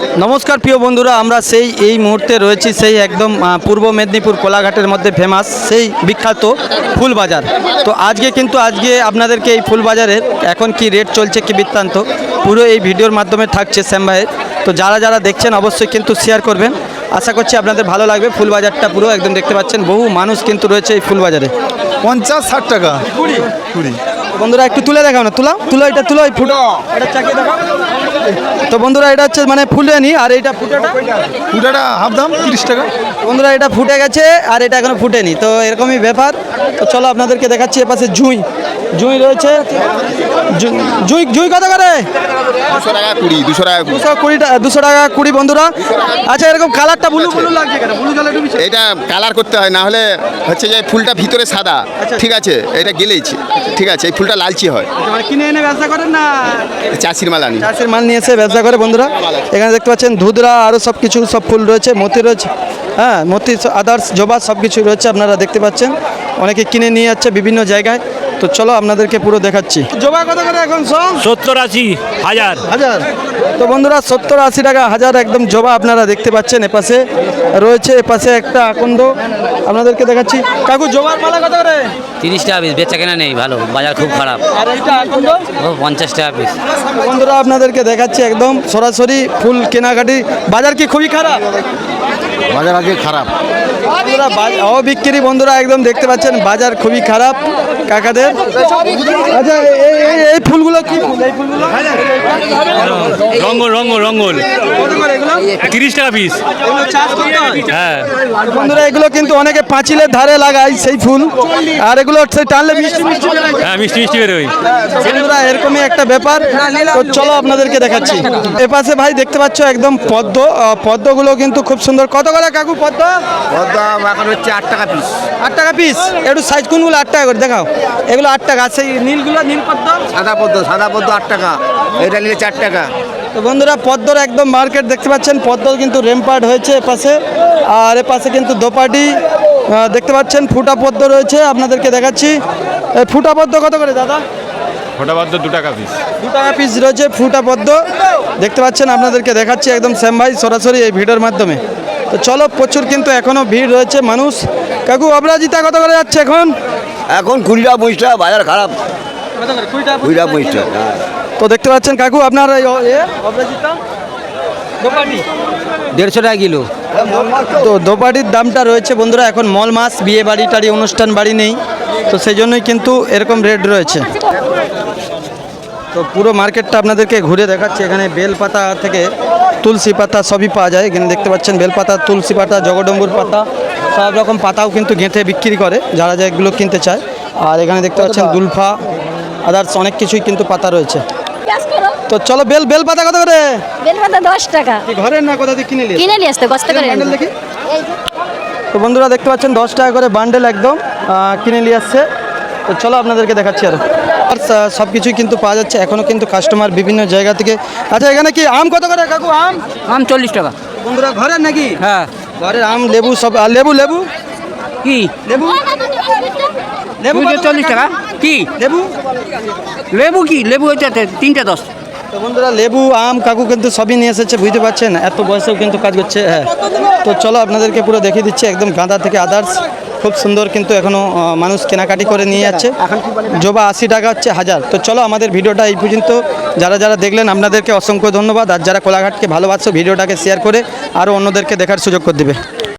নমস্কার প্রিয় বন্ধুরা, আমরা এই মুহূর্তে রয়েছি সেই একদম পূর্ব মেদিনীপুর কোলাঘাটের মধ্যে ফেমাস সেই বিখ্যাত ফুল বাজার। তো আজকে আপনাদেরকে এই ফুল বাজারের এখন কি রেট চলছে, কি বৃত্তান্ত, পুরো এই ভিডিওর মাধ্যমে থাকছে শ্যাম ভাইয়ের। তো যারা দেখছেন অবশ্যই কিন্তু শেয়ার করবেন, আশা করছি আপনাদের ভালো লাগবে। ফুল বাজারটা পুরো একদম দেখতে পাচ্ছেন, বহু মানুষ কিন্তু রয়েছে এই ফুল বাজারে। 50-60 টাকা 20। বন্ধুরা একটু তুলে দেখাও না, তুলো এটা তুলো, এই ফুটো এটা চাকিয়ে দেখাও। তো বন্ধুরা এটা হচ্ছে মানে ফুলেনি, আর এইটা ফুটাটা হাফ দাম 30 টাকা। বন্ধুরা এটা ফুটে গেছে আর এটা এখনো ফুটেনি, তো এরকমই ব্যাপার। তো চলো আপনাদেরকে দেখাচ্ছি। এপাশে জুঁই রয়েছে। জুঁই কত করে? 200 টাকা 20, 200 টাকা 20। 200 টাকা 20 বন্ধুরা। আচ্ছা, এরকম কালারটা ব্লু লাগছে কেন? ব্লু কালার এটা কালার করতে হয়, না হলে হচ্ছে যে ফুলটা ভিতরে সাদা, ঠিক আছে, এটা গেলেইছে, ঠিক আছে, এই ফুলটা লালচি হয়। মানে কিনে এনে ব্যবসা করেন না? চাষির মাল আনি, চাষের মাল নিয়ে এসে ব্যবসা করে বন্ধুরা। এখানে দেখতে পাচ্ছেন ধুদরা, আরও সব কিছু, সব ফুল রয়েছে, মতি রয়েছে, হ্যাঁ মতি, আদার্স, জবা সব কিছু রয়েছে, আপনারা দেখতে পাচ্ছেন। অনেকে কিনে নিয়ে যাচ্ছে বিভিন্ন জায়গায়। তো চলো আপনাদেরকে পুরো দেখাচ্ছি। জবা কত করে এখন? 70-80 হাজার। তো বন্ধুরা 70-80 টাকা হাজার একদম জবা আপনারা দেখতে পাচ্ছেন। এপাশে রয়েছে, এপাশে একটা আকন্দ আপনাদেরকে দেখাচ্ছি। কাকু জবার মালা কত করে? 30 টাকা পিস, বেচা কেনা নেই, ভালো বাজার খুব খারাপ। আর এইটা আকন্দ 50 টাকা পিস। বন্ধুরা আপনাদেরকে দেখাচ্ছি একদম সরাসরি ফুল কেনাকাটি। বাজার কি খুবই খারাপ? বাজার আজকে খারাপ। বন্ধুরা অবিক্রি, বন্ধুরা একদম দেখতে পাচ্ছেন বাজার খুবই খারাপ কাকাদের। আচ্ছা এই ফুলগুলো কি ফুল? এই ফুলগুলো রঙ্গল 30 টাকা পিস। হ্যাঁ বন্ধুরা এগুলো কিন্তু অনেকে পাঁচিলের ধারে লাগায় সেই ফুল, আর এগুলো সেই টানলে মিষ্টি হ্যাঁ, মিষ্টি বেরোয়। বন্ধুরা এরকমই একটা ব্যাপার। তো চলো আপনাদেরকে দেখাচ্ছি। এপাশে ভাই দেখতে পাচ্ছ একদম পদ্মগুলো কিন্তু খুব সুন্দর। কত করে কাকু পদ্ম? এখন হচ্ছে 8 টাকা পিস। 8 টাকা পিস। একটু সাইজ কোনগুলো 8 টাকা করে দেখাও। এগুলো 8 টাকা। সেই নীলগুলো, নীল পদ্ম? সাদা পদ্ম 8 টাকা, এটা নিলে 4 টাকা। তো বন্ধুরা পদ্মর একদম মার্কেট দেখতে পাচ্ছেন। পদ্ম কিন্তু রেম্পার্ড হয়েছে এপাশে, আর এপাশে কিন্তু দোপাটি দেখতে পাচ্ছেন। ফুটা পদ্ম রয়েছে, আপনাদেরকে দেখাচ্ছি। ফুটা পদ্ম কত করে দাদা? ফোটা পদ্ম 2 টাকা পিস। 2 টাকা পিস রয়েছে ফুটা পদ্ম, দেখতে পাচ্ছেন। আপনাদেরকে দেখাচ্ছি একদম শ্যাম ভাই সরাসরি এই ভিডিওর মাধ্যমে। তো চলো, প্রচুর কিন্তু এখনও ভিড় রয়েছে মানুষ। কাকু অপরাজিতা কত করে যাচ্ছে এখন? এখন 20 টাকা 25 টাকা, বাজার খারাপ। 20 টাকা 25 টাকা। তো দেখতে পাচ্ছেন কাকু আপনার অপরাজিতা দোপাটি 150 টাকা কিলো। তো দোপাটির দামটা রয়েছে বন্ধুরা, এখন মল মাস, বিয়ে বাড়ি টাড়ি অনুষ্ঠান বাড়ি নেই, তো সেই জন্যই কিন্তু এরকম রেট রয়েছে। তো পুরো মার্কেটটা আপনাদেরকে ঘুরে দেখাচ্ছি। এখানে বেলপাতা থেকে তুলসী পাতা সবই পাওয়া যায়। এখানে দেখতে পাচ্ছেন বেলপাতা, তুলসী পাতা, জগডম্বুর পাতা, সব রকম পাতাও কিন্তু গেঁথে বিক্রি করে যারা এগুলো কিনতে চায়। আর এখানে দেখতে পাচ্ছেন দুলফা, আদার্স অনেক কিছুই কিন্তু পাতা রয়েছে। তো চলো, বেলপাতা কত করে? বেলপাতা 10 টাকা। ঘরের না কোথা থেকে কিনে নিয়ে আসতে কষ্ট করে। দেখি। তো বন্ধুরা দেখতে পাচ্ছেন 10 টাকা করে বান্ডেল একদম কিনে নিয়ে আসছে। তো চলো আপনাদেরকে দেখাচ্ছি আরও। আর সব কিছুই কিন্তু পাওয়া যাচ্ছে এখনও কিন্তু কাস্টমার বিভিন্ন জায়গা থেকে। আচ্ছা এখানে কি আম কত করে কাকু? আম 40 টাকা। বন্ধুরা ঘরের নাকি? হ্যাঁ ঘরের আম, লেবু সব। আর লেবু কি লেবু 40 টাকা। কি লেবু হচ্ছে 3টে 10। তো বন্ধুরা লেবু, আম কাকু কিন্তু সবই নিয়ে এসেছে, বুঝতে পারছেন এত বয়সেও কিন্তু কাজ করছে। হ্যাঁ, তো চলো আপনাদেরকে পুরো দেখিয়ে দিচ্ছি একদম গাঁদা থেকে আদার্স খুব সুন্দর কিন্তু এখনও মানুষ কেনাকাটি করে নিয়ে যাচ্ছে। জবা 80 টাকা হচ্ছে হাজার। তো চলো আমাদের ভিডিওটা এই পর্যন্ত। যারা দেখলেন আপনাদেরকে অসংখ্য ধন্যবাদ। আর যারা কোলাঘাটকে ভালোবাসো ভিডিওটাকে শেয়ার করে আরও অন্যদেরকে দেখার সুযোগ করে দেবে।